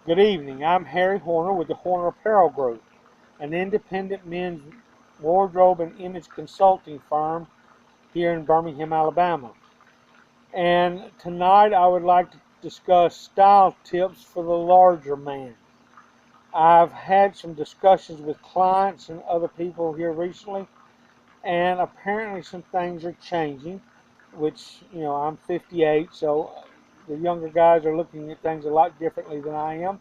Good evening. I'm Harry Horner with the Horner Apparel Group, an independent men's wardrobe and image consulting firm here in Birmingham, Alabama. And tonight I would like to discuss style tips for the larger man. I've had some discussions with clients and other people here recently, and apparently some things are changing, which, I'm 58, so the younger guys are looking at things a lot differently than I am.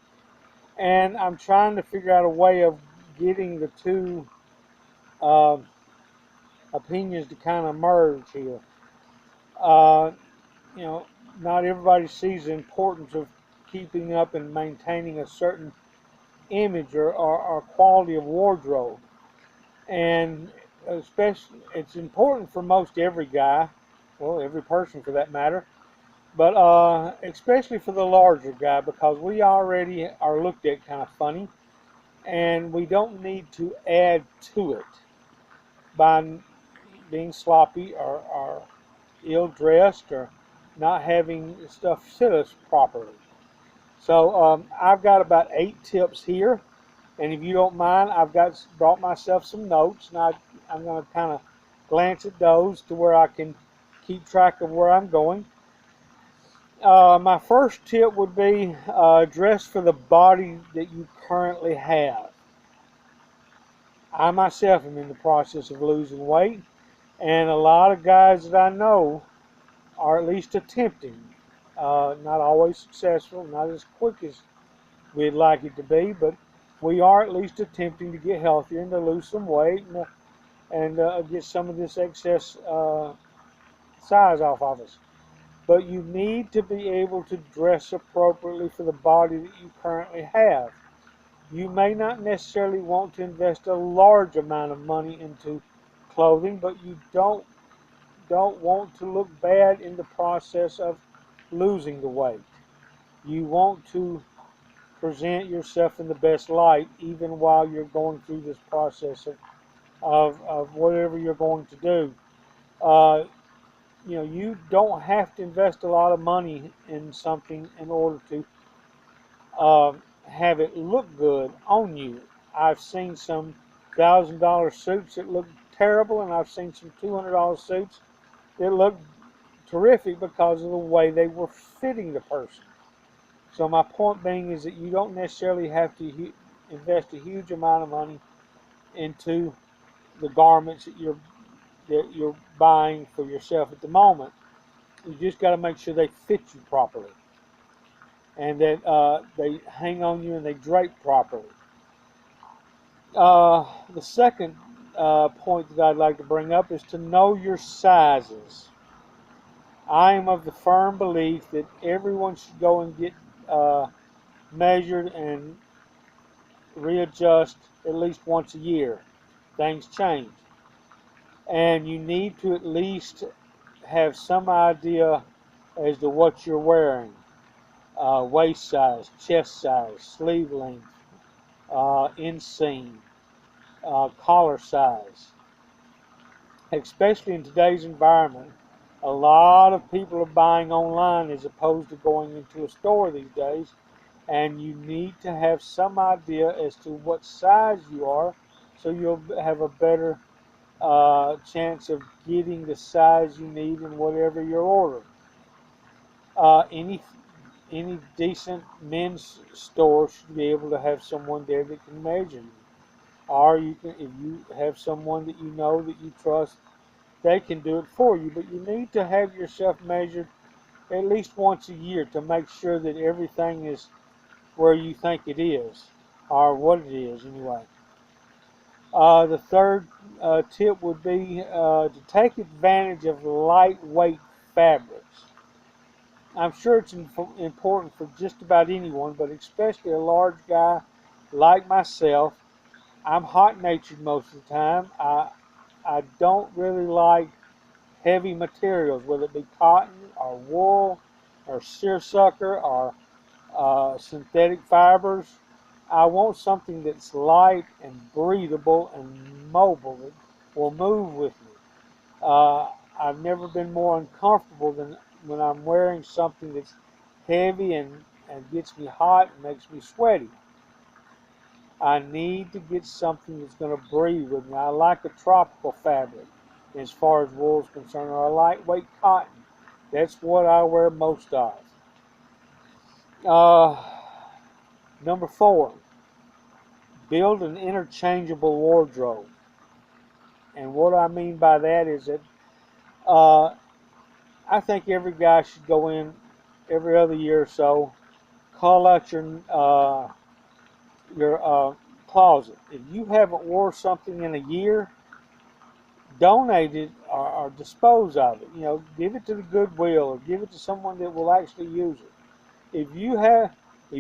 And I'm trying to figure out a way of getting the two uh, opinions to kind of merge here. Uh, you know, Not everybody sees the importance of keeping up and maintaining a certain image or quality of wardrobe, and especially it's important for most every guy, well, every person for that matter, but especially for the larger guy because we already are looked at kind of funny and we don't need to add to it by being sloppy or ill dressed or not having stuff fit us properly. So I've got about 8 tips here, and if you don't mind, I've got brought myself some notes, and I'm going to kind of glance at those to where I can keep track of where I'm going. My first tip would be dress for the body that you currently have. I myself am in the process of losing weight, and a lot of guys that I know are at least attempting. Not always successful, not as quick as we'd like it to be, but we are at least attempting to get healthier and to lose some weight and get some of this excess size off of us. But you need to be able to dress appropriately for the body that you currently have. You may not necessarily want to invest a large amount of money into clothing, but you don't want to look bad in the process of losing the weight. You want to present yourself in the best light even while you're going through this process of whatever you're going to do. Uh, you don't have to invest a lot of money in something in order to uh, have it look good on you. I've seen some $1,000 suits that look terrible, and I've seen some $200 suits that look terrific because of the way they were fitting the person. So my point being is that you don't necessarily have to invest a huge amount of money into the garments that you're buying for yourself at the moment. You just got to make sure they fit you properly and that they hang on you and they drape properly. The second point that I'd like to bring up is to know your sizes. I am of the firm belief that everyone should go and get uh, measured and readjust at least once a year. Things change. And you need to at least have some idea as to what you're wearing. Waist size, chest size, sleeve length, inseam, collar size. Especially in today's environment, a lot of people are buying online as opposed to going into a store these days, and you need to have some idea as to what size you are so you'll have a better chance of getting the size you need in whatever you're ordering. Uh, any any decent men's store should be able to have someone there that can measure you. Or you can, if you have someone that you know that you trust, they can do it for you. But you need to have yourself measured at least once a year to make sure that everything is where you think it is, or what it is anyway. The third tip would be to take advantage of lightweight fabrics. I'm sure it's important for just about anyone, but especially a large guy like myself. I'm hot-natured most of the time. I don't really like heavy materials, whether it be cotton or wool or seersucker or synthetic fibers. I want something that's light and breathable and mobile that will move with me. Uh, I've never been more uncomfortable than when I'm wearing something that's heavy and gets me hot and makes me sweaty. I need to get something that's going to breathe with me. I like a tropical fabric as far as wool is concerned, or a lightweight cotton. That's what I wear most of. Uh, Number 4, build an interchangeable wardrobe. And what I mean by that is that uh, I think every guy should go in every other year or so, call out your closet. If you haven't wore something in a year, donate it or dispose of it. You know, give it to the Goodwill or give it to someone that will actually use it. If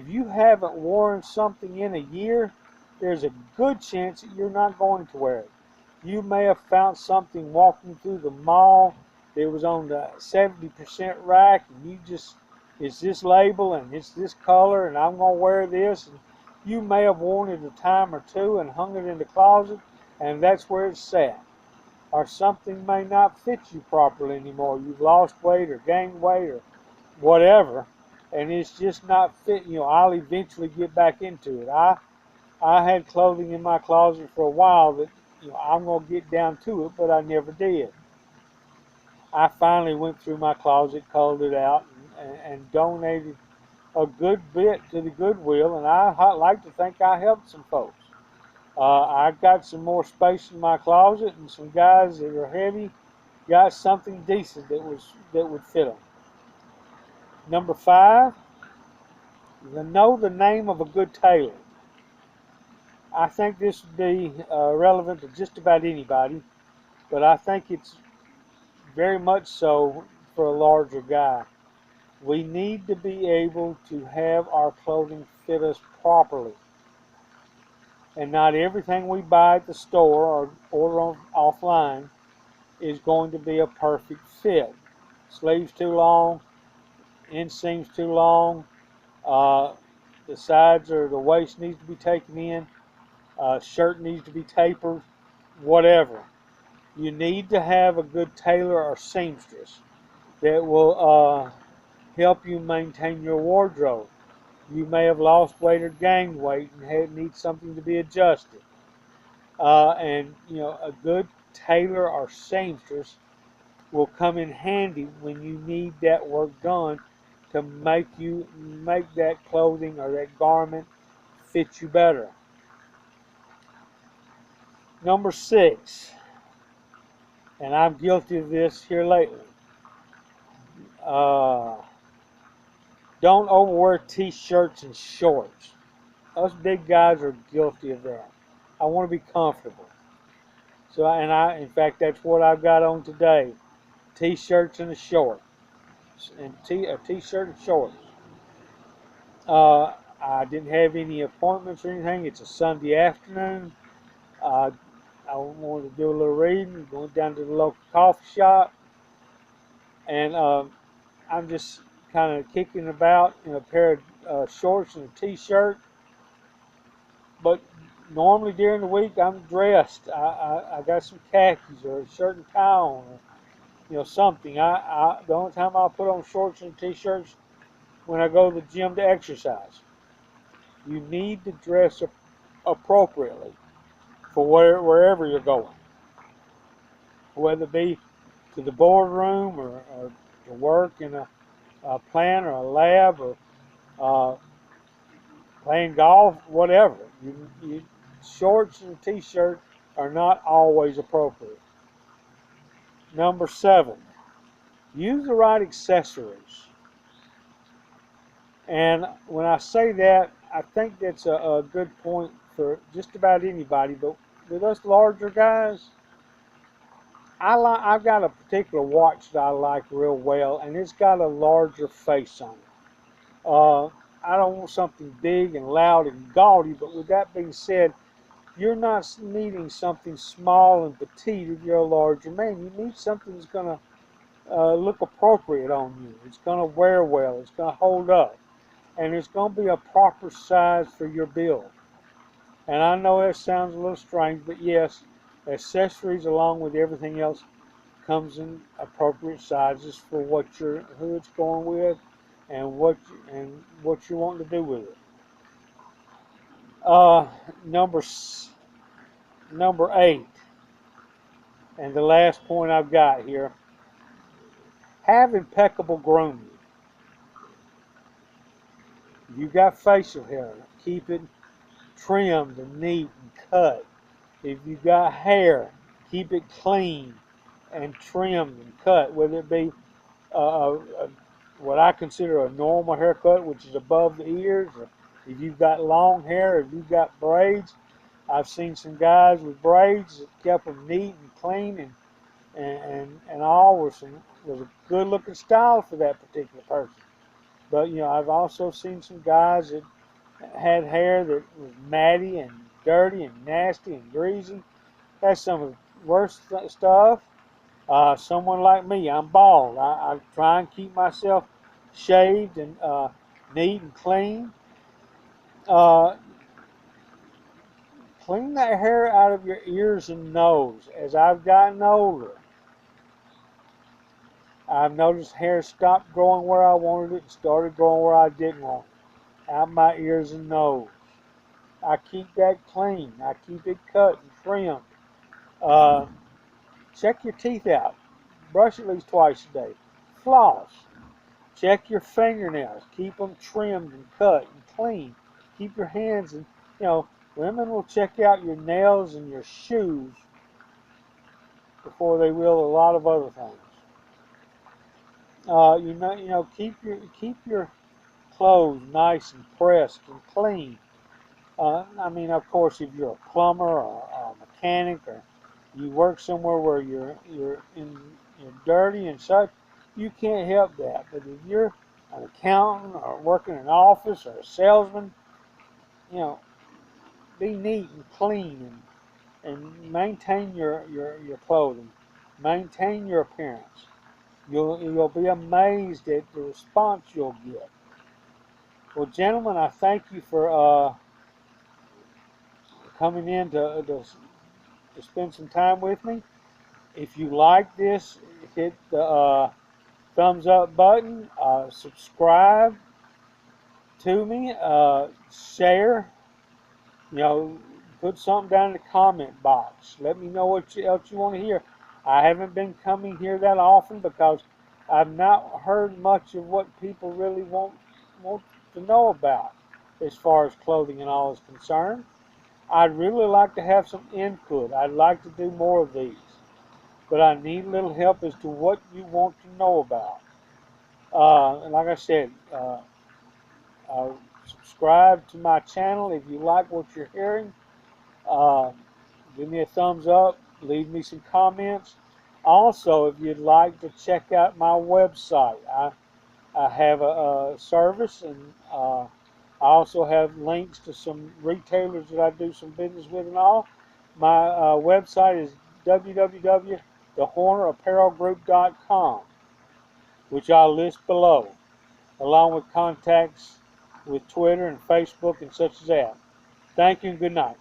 you haven't worn something in a year, there's a good chance that you're not going to wear it. You may have found something walking through the mall that was on the 70% rack, and it's this label and it's this color, and I'm going to wear this. And you may have worn it a time or two and hung it in the closet, and that's where it's sat. Or something may not fit you properly anymore. You've lost weight or gained weight or whatever, and it's just not fit. You know, I'll eventually get back into it. I had clothing in my closet for a while that, you know, I'm going to get down to it, but I never did. I finally went through my closet, culled it out, and donated a good bit to the Goodwill, and I like to think I helped some folks. I got some more space in my closet, and some guys that are heavy got something decent that would fit them. Number 5, know the name of a good tailor. I think this would be relevant to just about anybody, but I think it's very much so for a larger guy. We need to be able to have our clothing fit us properly. And not everything we buy at the store or order offline is going to be a perfect fit. Sleeves too long, inseams too long, the sides or the waist needs to be taken in, shirt needs to be tapered, whatever. You need to have a good tailor or seamstress that will help you maintain your wardrobe. You may have lost weight or gained weight and need something to be adjusted. And you know, a good tailor or seamstress will come in handy when you need that work done to make that clothing or that garment fit you better. Number 6, and I'm guilty of this here lately. Uh, don't overwear t-shirts and shorts. Us big guys are guilty of that. I want to be comfortable. So, in fact, that's what I've got on today: t-shirts and a short, and a t-shirt and shorts. I didn't have any appointments or anything. It's a Sunday afternoon. I wanted to do a little reading. Going down to the local coffee shop, and I'm just kind of kicking about in a pair of shorts and a t-shirt. But normally during the week I'm dressed. I got some khakis or a shirt and tie on, or, you know, something. The only time I'll put on shorts and t-shirts when I go to the gym to exercise. You need to dress appropriately for wherever you're going, whether it be to the boardroom or to work in a plant or a lab or uh, playing golf, whatever. Shorts and t-shirt are not always appropriate. Number 7, use the right accessories. And when I say that, I think that's a good point for just about anybody. But with us larger guys, I've got a particular watch that I like real well, and it's got a larger face on it. I don't want something big and loud and gaudy, but with that being said, you're not needing something small and petite if you're a larger man. You need something that's going to look appropriate on you. It's going to wear well. It's going to hold up. And it's going to be a proper size for your build. And I know that sounds a little strange, but yes, accessories along with everything else comes in appropriate sizes for who it's going with and what you want to do with it. Uh, number number 8, and the last point I've got here: have impeccable grooming. If you got facial hair, keep it trimmed and neat and cut. If you got hair, keep it clean and trimmed and cut, whether it be what I consider a normal haircut, which is above the ears, or if you've got long hair, if you've got braids. I've seen some guys with braids that kept them neat and clean, and all was a good looking style for that particular person. But I've also seen some guys that had hair that was matty and dirty and nasty and greasy. That's some of the worst stuff. Someone like me, I'm bald. I try and keep myself shaved and neat and clean. Uh, Clean that hair out of your ears and nose. As I've gotten older, I've noticed hair stopped growing where I wanted it and started growing where I didn't want it. Out my ears and nose. I keep that clean. I keep it cut and trimmed. Uh, Check your teeth out. Brush at least twice a day. Floss. Check your fingernails. Keep them trimmed and cut and clean. Keep your hands and, women will check out your nails and your shoes before they will a lot of other things. Keep your clothes nice and pressed and clean. Of course, if you're a plumber or a mechanic, or you work somewhere where you're dirty and such, you can't help that. But if you're an accountant or working in an office or a salesman, you know, be neat and clean and maintain your clothing, maintain your appearance. You'll be amazed at the response you'll get. Well, gentlemen, I thank you for coming in to spend some time with me. If you like this, hit the thumbs up button, subscribe to me, share, put something down in the comment box. Let me know what else you want to hear. I haven't been coming here that often because I've not heard much of what people really want to know about as far as clothing and all is concerned. I'd really like to have some input. I'd like to do more of these, but I need a little help as to what you want to know about. And like I said, subscribe to my channel if you like what you're hearing. Uh, Give me a thumbs up. Leave me some comments. Also, if you'd like to check out my website, I have a service, and I also have links to some retailers that I do some business with and all. My website is www.thehornerapparelgroup.com, which I'll list below, along with contacts with Twitter and Facebook and such as that. Thank you and good night.